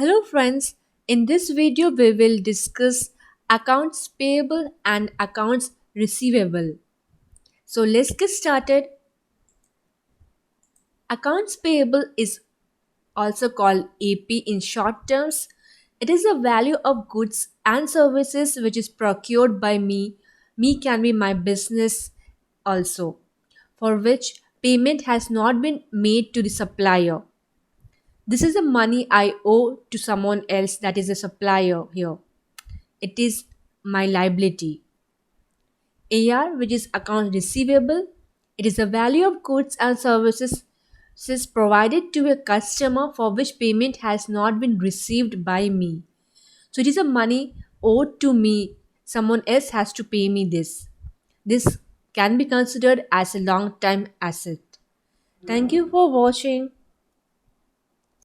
Hello friends, in this video we will discuss accounts payable and accounts receivable. So let's get started. Accounts payable is also called AP in short terms. It is the value of goods and services which is procured by me. Me can be my business also, for which payment has not been made to the supplier. This is the money I owe to someone else, that is a supplier here. It is my liability. AR, which is account receivable, it is the value of goods and services is provided to a customer for which payment has not been received by me. So it is a money owed to me. Someone else has to pay me this. This can be considered as a long time asset. Thank you for watching.